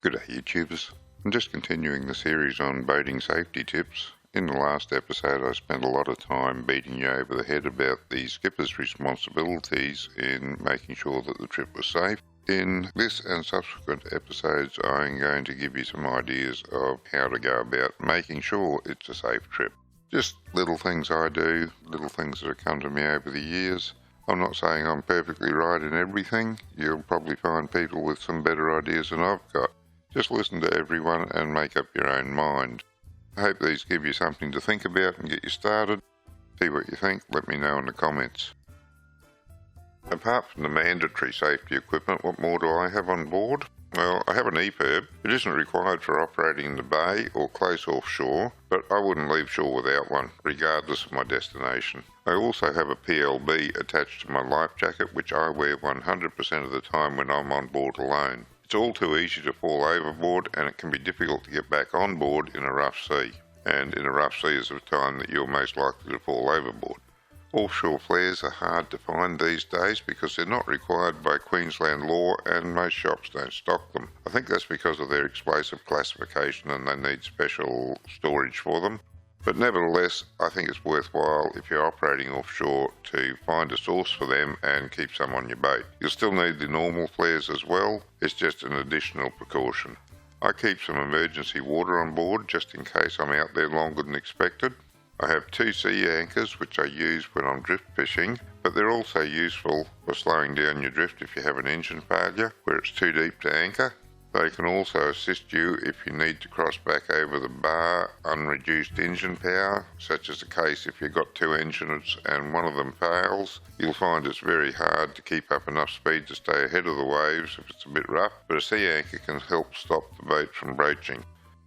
Good day, YouTubers. I'm just continuing the series on boating safety tips. In the last episode I spent a lot of time beating you over the head about the skipper's responsibilities in making sure that the trip was safe. In this and subsequent episodes I'm going to give you some ideas of how to go about making sure it's a safe trip. Just little things I do, little things that have come to me over the years. I'm not saying I'm perfectly right in everything. You'll probably find people with some better ideas than I've got. Just listen to everyone and make up your own mind. I hope these give you something to think about and get you started. See what you think, let me know in the comments. Apart from the mandatory safety equipment, what more do I have on board? Well, I have an EPIRB. It isn't required for operating in the bay or close offshore, but I wouldn't leave shore without one, regardless of my destination. I also have a PLB attached to my life jacket, which I wear 100% of the time when I'm on board alone. It's all too easy to fall overboard, and it can be difficult to get back on board in a rough sea. And in a rough sea is the time that you're most likely to fall overboard. Offshore flares are hard to find these days because they're not required by Queensland law and most shops don't stock them. I think that's because of their explosive classification and they need special storage for them. But nevertheless, I think it's worthwhile if you're operating offshore to find a source for them and keep some on your boat. You'll still need the normal flares as well, it's just an additional precaution. I keep some emergency water on board just in case I'm out there longer than expected. I have 2 sea anchors which I use when I'm drift fishing, but they're also useful for slowing down your drift if you have an engine failure where it's too deep to anchor. They can also assist you if you need to cross back over the bar unreduced engine power, such as the case if you've got 2 engines and one of them fails. You'll find it's very hard to keep up enough speed to stay ahead of the waves if it's a bit rough, but a sea anchor can help stop the boat from broaching.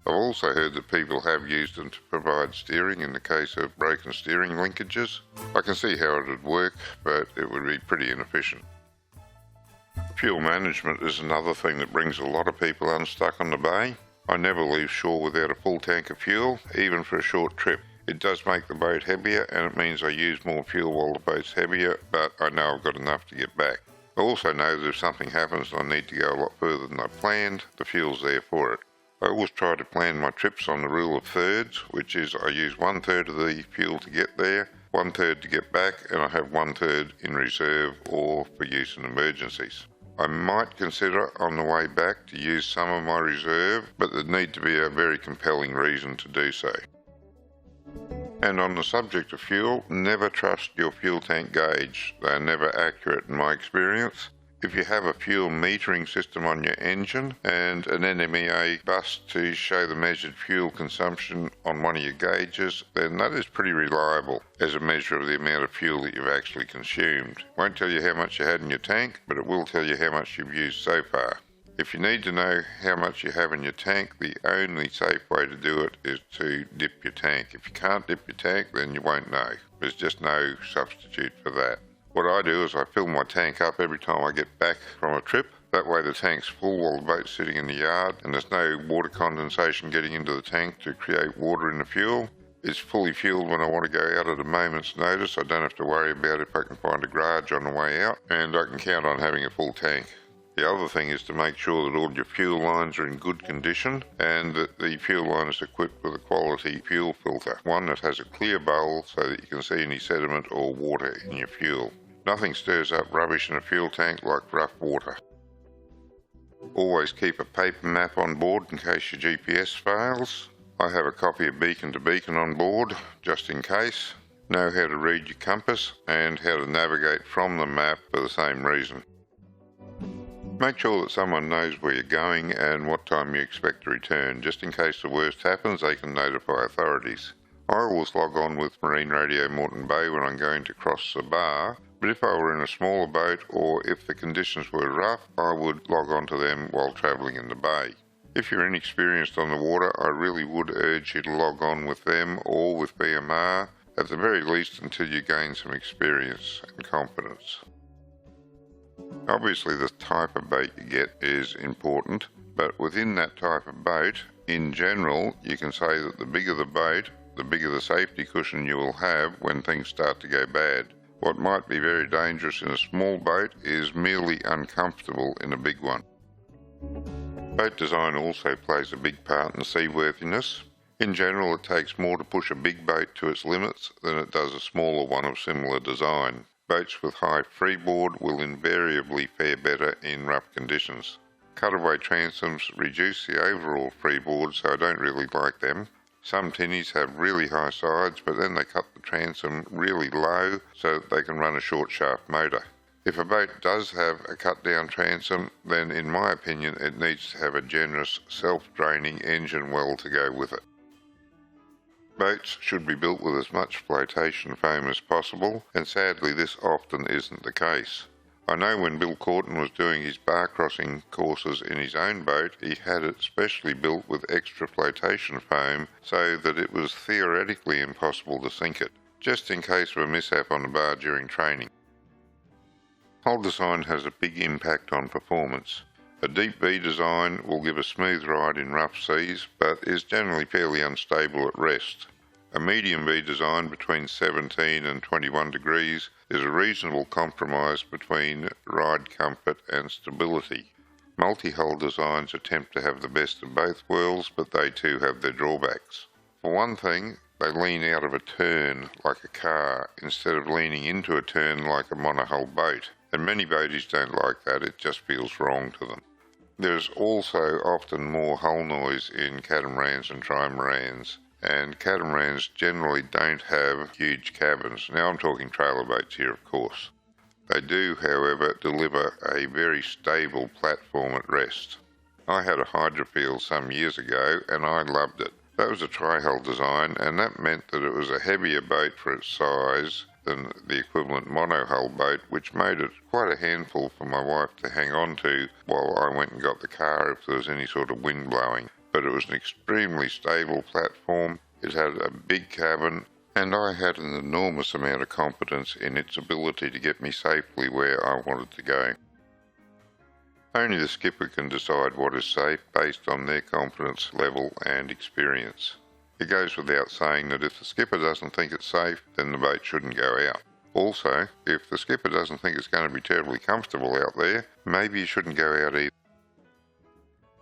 I've also heard that people have used them to provide steering in the case of broken steering linkages. I can see how it would work, but it would be pretty inefficient. Fuel management is another thing that brings a lot of people unstuck on the bay. I never leave shore without a full tank of fuel, even for a short trip. It does make the boat heavier and it means I use more fuel while the boat's heavier, but I know I've got enough to get back. I also know that if something happens and I need to go a lot further than I planned, the fuel's there for it. I always try to plan my trips on the rule of thirds, which is I use 1/3 of the fuel to get there, 1/3 to get back, and I have 1/3 in reserve or for use in emergencies. I might consider on the way back to use some of my reserve, but there'd need to be a very compelling reason to do so. And on the subject of fuel, never trust your fuel tank gauge. They're never accurate in my experience. If you have a fuel metering system on your engine and an NMEA bus to show the measured fuel consumption on one of your gauges, then that is pretty reliable as a measure of the amount of fuel that you've actually consumed. It won't tell you how much you had in your tank, but it will tell you how much you've used so far. If you need to know how much you have in your tank, the only safe way to do it is to dip your tank. If you can't dip your tank, then you won't know. There's just no substitute for that. What I do is I fill my tank up every time I get back from a trip. That way the tank's full while the boat's sitting in the yard and there's no water condensation getting into the tank to create water in the fuel. It's fully fueled when I want to go out at a moment's notice. I don't have to worry about if I can find a garage on the way out, and I can count on having a full tank. The other thing is to make sure that all your fuel lines are in good condition and that the fuel line is equipped with a quality fuel filter, one that has a clear bowl so that you can see any sediment or water in your fuel. Nothing stirs up rubbish in a fuel tank like rough water. Always keep a paper map on board in case your GPS fails. I have a copy of Beacon to Beacon on board, just in case. Know how to read your compass and how to navigate from the map for the same reason. Make sure that someone knows where you're going and what time you expect to return. Just in case the worst happens, they can notify authorities. I always log on with Marine Radio Moreton Bay when I'm going to cross the bar, but if I were in a smaller boat or if the conditions were rough, I would log on to them while travelling in the bay. If you're inexperienced on the water, I really would urge you to log on with them or with BMR, at the very least until you gain some experience and confidence. Obviously the type of boat you get is important, but within that type of boat, in general, you can say that the bigger the boat, the bigger the safety cushion you will have when things start to go bad. What might be very dangerous in a small boat is merely uncomfortable in a big one. Boat design also plays a big part in seaworthiness. In general, it takes more to push a big boat to its limits than it does a smaller one of similar design. Boats with high freeboard will invariably fare better in rough conditions. Cutaway transoms reduce the overall freeboard, so I don't really like them. Some tinnies have really high sides, but then they cut the transom really low so that they can run a short shaft motor. If a boat does have a cut-down transom, then in my opinion it needs to have a generous self-draining engine well to go with it. Boats should be built with as much flotation foam as possible, and sadly this often isn't the case. I know when Bill Corton was doing his bar crossing courses in his own boat, he had it specially built with extra flotation foam so that it was theoretically impossible to sink it, just in case of a mishap on the bar during training. Hull design has a big impact on performance. A deep V design will give a smooth ride in rough seas, but is generally fairly unstable at rest. A medium V design between 17 and 21 degrees is a reasonable compromise between ride comfort and stability. Multi-hull designs attempt to have the best of both worlds, but they too have their drawbacks. For one thing, they lean out of a turn like a car instead of leaning into a turn like a monohull boat, and many boaties don't like that, it just feels wrong to them. There's also often more hull noise in catamarans and trimarans, and catamarans generally don't have huge cabins. Now I'm talking trailer boats here, of course. They do, however, deliver a very stable platform at rest. I had a Hydrofield some years ago and I loved it. That was a tri-hull design, and that meant that it was a heavier boat for its size than the equivalent monohull boat, which made it quite a handful for my wife to hang on to while I went and got the car if there was any sort of wind blowing. But it was an extremely stable platform, it had a big cabin, and I had an enormous amount of confidence in its ability to get me safely where I wanted to go. Only the skipper can decide what is safe based on their confidence level and experience. It goes without saying that if the skipper doesn't think it's safe, then the boat shouldn't go out. Also, if the skipper doesn't think it's going to be terribly comfortable out there, maybe you shouldn't go out either.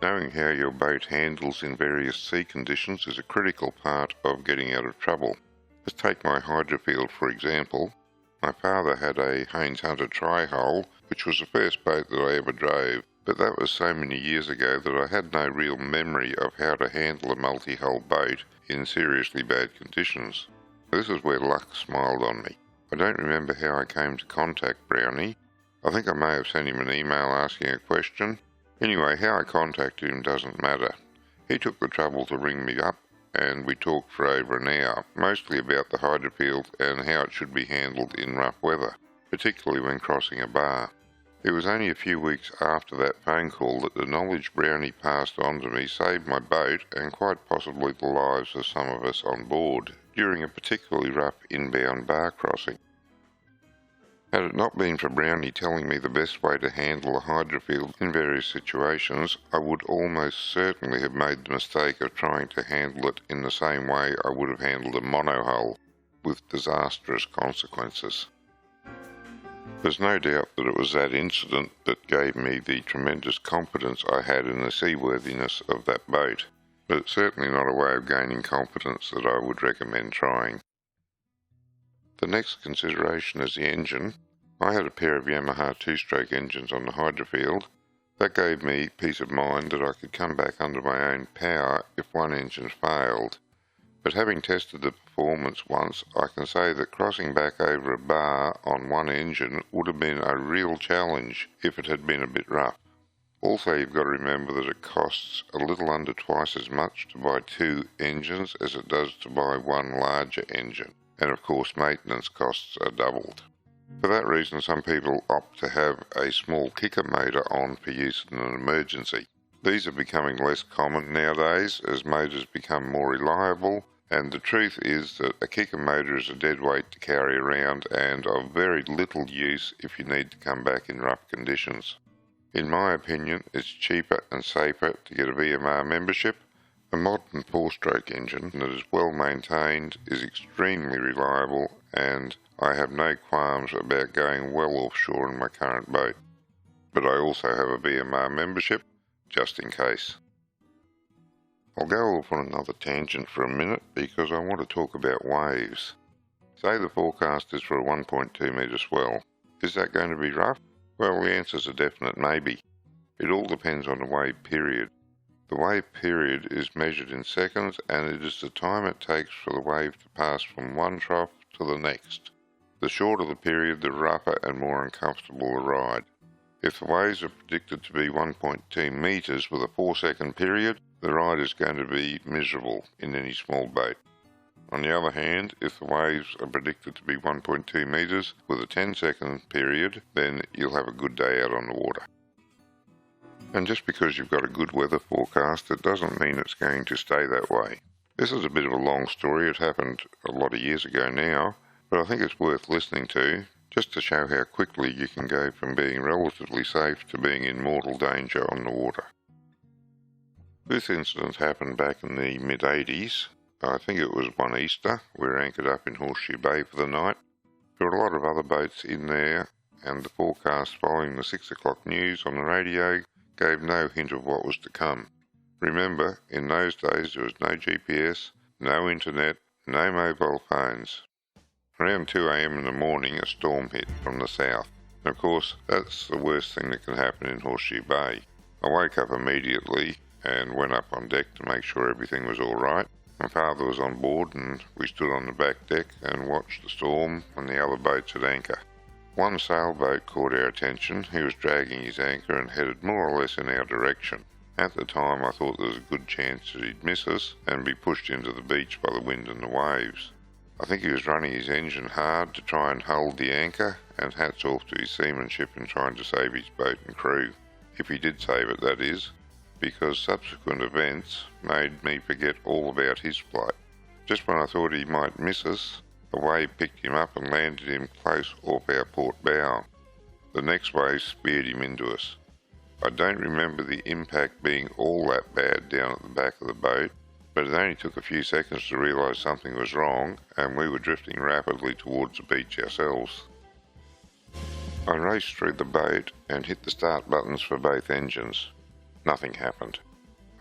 Knowing how your boat handles in various sea conditions is a critical part of getting out of trouble. Let's take my Hydrofield for example. My father had a Haynes Hunter tri-hull, which was the first boat that I ever drove, but that was so many years ago that I had no real memory of how to handle a multi-hull boat in seriously bad conditions. This is where luck smiled on me. I don't remember how I came to contact Brownie. I think I may have sent him an email asking a question. Anyway, how I contacted him doesn't matter. He took the trouble to ring me up, and we talked for over an hour, mostly about the Hydrofield and how it should be handled in rough weather, particularly when crossing a bar. It was only a few weeks after that phone call that the knowledge Brownie passed on to me saved my boat and quite possibly the lives of some of us on board during a particularly rough inbound bar crossing. Had it not been for Brownie telling me the best way to handle a Hydrofield in various situations, I would almost certainly have made the mistake of trying to handle it in the same way I would have handled a monohull, with disastrous consequences. There's no doubt that it was that incident that gave me the tremendous confidence I had in the seaworthiness of that boat, but it's certainly not a way of gaining confidence that I would recommend trying. The next consideration is the engine. I had a pair of Yamaha two-stroke engines on the Hydrofield. That gave me peace of mind that I could come back under my own power if one engine failed. But having tested the performance once, I can say that crossing back over a bar on one engine would have been a real challenge if it had been a bit rough. Also, you've got to remember that it costs a little under twice as much to buy two engines as it does to buy one larger engine. And of course maintenance costs are doubled. For that reason some people opt to have a small kicker motor on for use in an emergency. These are becoming less common nowadays as motors become more reliable, and the truth is that a kicker motor is a dead weight to carry around and of very little use if you need to come back in rough conditions. In my opinion, it's cheaper and safer to get a VMR membership. A modern four-stroke engine that is well maintained, is extremely reliable, and I have no qualms about going well offshore in my current boat. But I also have a VMR membership just in case. I'll go off on another tangent for a minute because I want to talk about waves. Say the forecast is for a 1.2 metre swell. Is that going to be rough? Well, the answer's a definite maybe. It all depends on the wave period. The wave period is measured in seconds, and it is the time it takes for the wave to pass from one trough to the next. The shorter the period, the rougher and more uncomfortable the ride. If the waves are predicted to be 1.2 metres with a 4-second period, the ride is going to be miserable in any small boat. On the other hand, if the waves are predicted to be 1.2 metres with a 10-second period, then you'll have a good day out on the water. And just because you've got a good weather forecast, it doesn't mean it's going to stay that way. This is a bit of a long story. It happened a lot of years ago now, but I think it's worth listening to, just to show how quickly you can go from being relatively safe to being in mortal danger on the water. This incident happened back in the mid-80s. I think it was one Easter. We were anchored up in Horseshoe Bay for the night. There were a lot of other boats in there, and the forecast following the 6 o'clock news on the radio gave no hint of what was to come. Remember, in those days there was no GPS, no internet, no mobile phones. Around 2 a.m. in the morning a storm hit from the south. And of course, that's the worst thing that can happen in Horseshoe Bay. I woke up immediately and went up on deck to make sure everything was all right. My father was on board and we stood on the back deck and watched the storm and the other boats at anchor. One sailboat caught our attention. He was dragging his anchor and headed more or less in our direction. At the time I thought there was a good chance that he'd miss us and be pushed into the beach by the wind and the waves. I think he was running his engine hard to try and hold the anchor, and hats off to his seamanship in trying to save his boat and crew. If he did save it, that is, because subsequent events made me forget all about his plight. Just when I thought he might miss us, a wave picked him up and landed him close off our port bow. The next wave speared him into us. I don't remember the impact being all that bad down at the back of the boat, but it only took a few seconds to realise something was wrong, and we were drifting rapidly towards the beach ourselves. I raced through the boat and hit the start buttons for both engines. Nothing happened.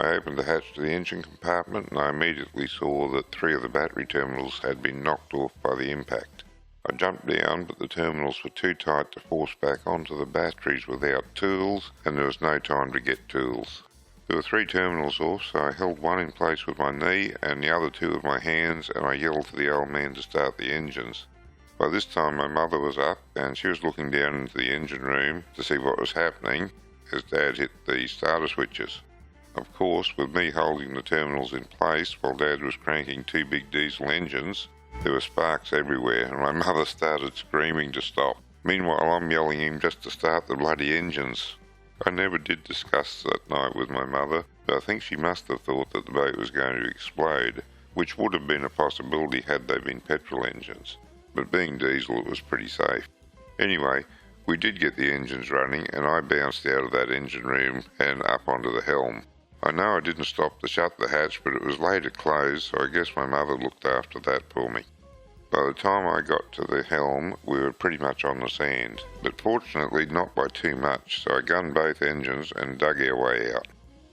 I opened the hatch to the engine compartment and I immediately saw that 3 of the battery terminals had been knocked off by the impact. I jumped down, but the terminals were too tight to force back onto the batteries without tools, and there was no time to get tools. There were 3 terminals off, so I held one in place with my knee and the other 2 with my hands, and I yelled to the old man to start the engines. By this time my mother was up and she was looking down into the engine room to see what was happening as Dad hit the starter switches. Of course, with me holding the terminals in place while Dad was cranking 2 big diesel engines, there were sparks everywhere and my mother started screaming to stop. Meanwhile I'm yelling him just to start the bloody engines. I never did discuss that night with my mother, but I think she must have thought that the boat was going to explode, which would have been a possibility had they been petrol engines. But being diesel, it was pretty safe. Anyway, we did get the engines running and I bounced out of that engine room and up onto the helm. I know I didn't stop to shut the hatch, but it was later closed, so I guess my mother looked after that for me. By the time I got to the helm, we were pretty much on the sand, but fortunately not by too much, so I gunned both engines and dug our way out.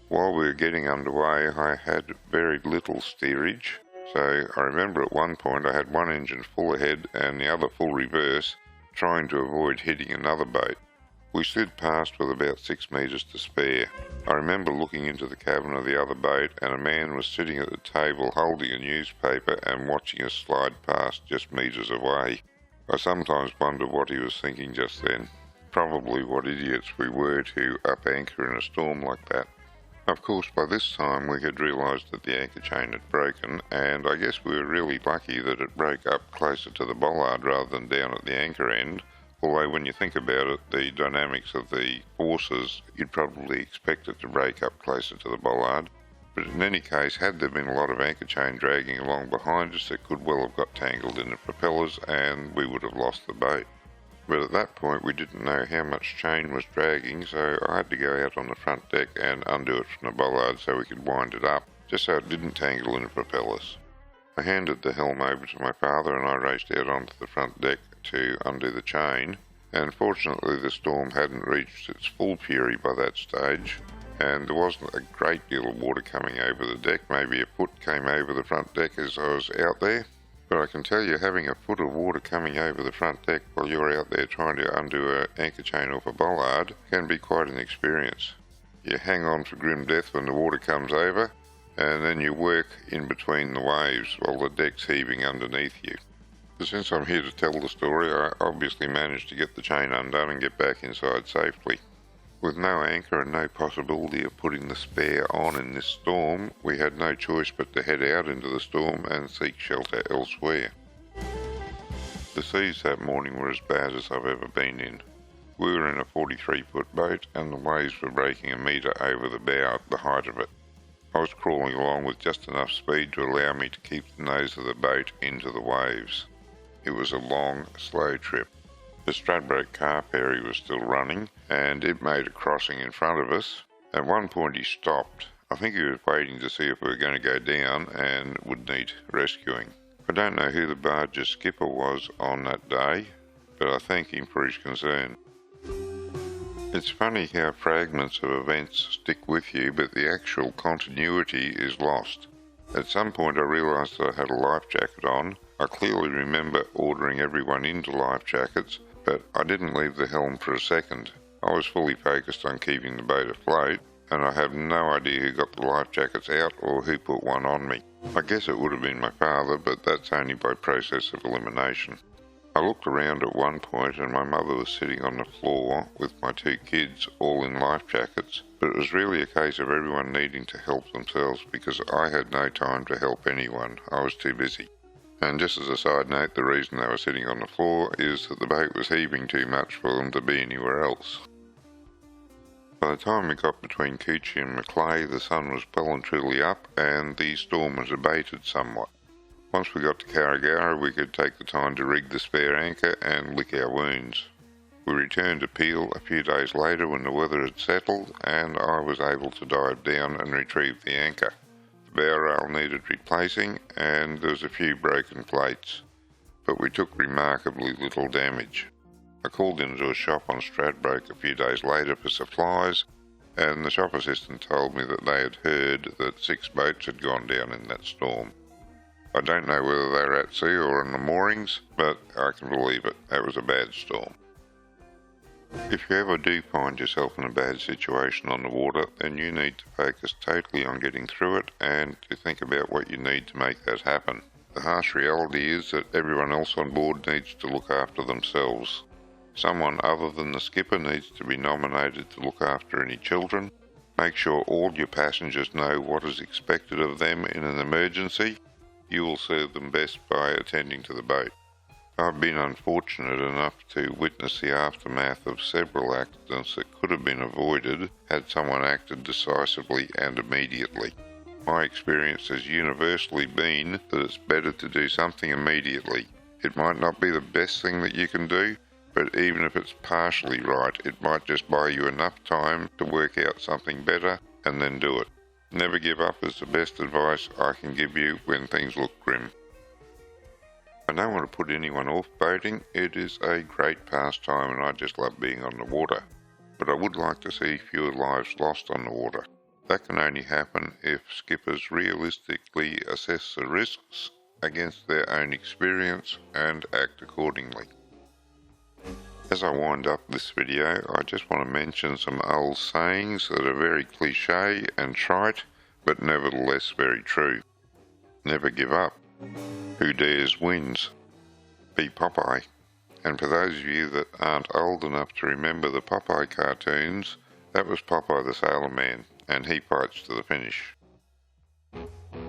While we were getting underway, I had very little steerage, so I remember at one point I had one engine full ahead and the other full reverse, trying to avoid hitting another boat. We slid past with about 6 metres to spare. I remember looking into the cabin of the other boat and a man was sitting at the table holding a newspaper and watching us slide past just metres away. I sometimes wonder what he was thinking just then. Probably what idiots we were to up anchor in a storm like that. Of course, by this time we had realised that the anchor chain had broken, and I guess we were really lucky that it broke up closer to the bollard rather than down at the anchor end. Although when you think about it, the dynamics of the forces, you'd probably expect it to break up closer to the bollard. But in any case, had there been a lot of anchor chain dragging along behind us, it could well have got tangled in the propellers and we would have lost the boat. But at that point we didn't know how much chain was dragging, so I had to go out on the front deck and undo it from the bollard so we could wind it up, just so it didn't tangle in the propellers. I handed the helm over to my father and I raced out onto the front deck to undo the chain, and fortunately the storm hadn't reached its full fury by that stage, and there wasn't a great deal of water coming over the deck. Maybe a foot came over the front deck as I was out there. But I can tell you, having a foot of water coming over the front deck while you're out there trying to undo an anchor chain off a bollard can be quite an experience. You hang on for grim death when the water comes over, and then you work in between the waves while the deck's heaving underneath you. But since I'm here to tell the story, I obviously managed to get the chain undone and get back inside safely. With no anchor and no possibility of putting the spare on in this storm, we had no choice but to head out into the storm and seek shelter elsewhere. The seas that morning were as bad as I've ever been in. We were in a 43-foot boat and the waves were breaking a metre over the bow at the height of it. I was crawling along with just enough speed to allow me to keep the nose of the boat into the waves. It was a long, slow trip. The Stradbroke car ferry was still running, and it made a crossing in front of us. At one point he stopped. I think he was waiting to see if we were going to go down and would need rescuing. I don't know who the barge's skipper was on that day, but I thank him for his concern. It's funny how fragments of events stick with you, but the actual continuity is lost. At some point I realised that I had a life jacket on. I clearly remember ordering everyone into life jackets, but I didn't leave the helm for a second. I was fully focused on keeping the boat afloat, and I have no idea who got the life jackets out or who put one on me. I guess it would have been my father, but that's only by process of elimination. I looked around at one point and my mother was sitting on the floor with my two kids all in life jackets, but it was really a case of everyone needing to help themselves because I had no time to help anyone. I was too busy. And just as a side note, the reason they were sitting on the floor is that the boat was heaving too much for them to be anywhere else. By the time we got between Coochie and Macleay, the sun was well and truly up and the storm was abated somewhat. Once we got to Carragara, we could take the time to rig the spare anchor and lick our wounds. We returned to Peel a few days later when the weather had settled and I was able to dive down and retrieve the anchor. The bow rail needed replacing and there was a few broken plates, but we took remarkably little damage. I called into a shop on Stradbroke a few days later for supplies, and the shop assistant told me that they had heard that 6 boats had gone down in that storm. I don't know whether they were at sea or on the moorings, but I can believe it. That was a bad storm. If you ever do find yourself in a bad situation on the water, then you need to focus totally on getting through it and to think about what you need to make that happen. The harsh reality is that everyone else on board needs to look after themselves. Someone other than the skipper needs to be nominated to look after any children. Make sure all your passengers know what is expected of them in an emergency. You will serve them best by attending to the boat. I've been unfortunate enough to witness the aftermath of several accidents that could have been avoided had someone acted decisively and immediately. My experience has universally been that it's better to do something immediately. It might not be the best thing that you can do, but even if it's partially right, it might just buy you enough time to work out something better and then do it. Never give up is the best advice I can give you when things look grim. I don't want to put anyone off boating. It is a great pastime and I just love being on the water. But I would like to see fewer lives lost on the water. That can only happen if skippers realistically assess the risks against their own experience and act accordingly. As I wind up this video, I just want to mention some old sayings that are very cliche and trite, but nevertheless very true. Never give up. Who dares wins. Be Popeye. And for those of you that aren't old enough to remember the Popeye cartoons, that was Popeye the Sailor Man, and he fights to the finish.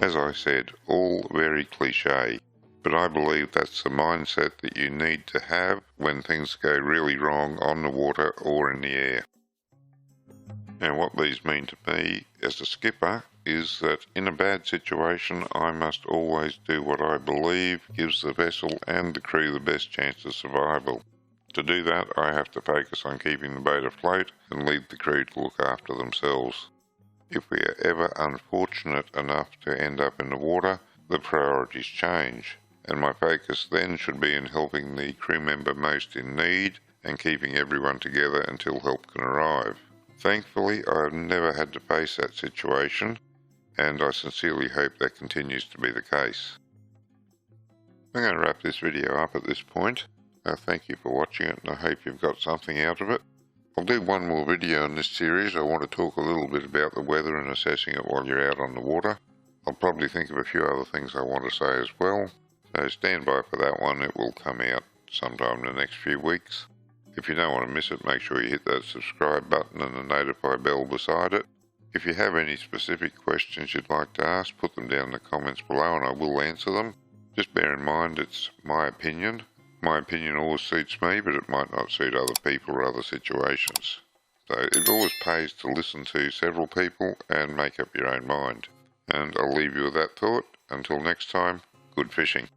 As I said, all very cliche, but I believe that's the mindset that you need to have when things go really wrong on the water or in the air. And what these mean to me as a skipper is that in a bad situation I must always do what I believe gives the vessel and the crew the best chance of survival. To do that I have to focus on keeping the boat afloat and leave the crew to look after themselves. If we are ever unfortunate enough to end up in the water, the priorities change, and my focus then should be in helping the crew member most in need and keeping everyone together until help can arrive. Thankfully, I have never had to face that situation, and I sincerely hope that continues to be the case. I'm going to wrap this video up at this point. Thank you for watching it, and I hope you've got something out of it. I'll do one more video in this series. I want to talk a little bit about the weather and assessing it while you're out on the water. I'll probably think of a few other things I want to say as well, so stand by for that one. It will come out sometime in the next few weeks. If you don't want to miss it, make sure you hit that subscribe button and the notify bell beside it. If you have any specific questions you'd like to ask, put them down in the comments below and I will answer them. Just bear in mind it's my opinion. My opinion always suits me, but it might not suit other people or other situations. So it always pays to listen to several people and make up your own mind. And I'll leave you with that thought. Until next time, good fishing.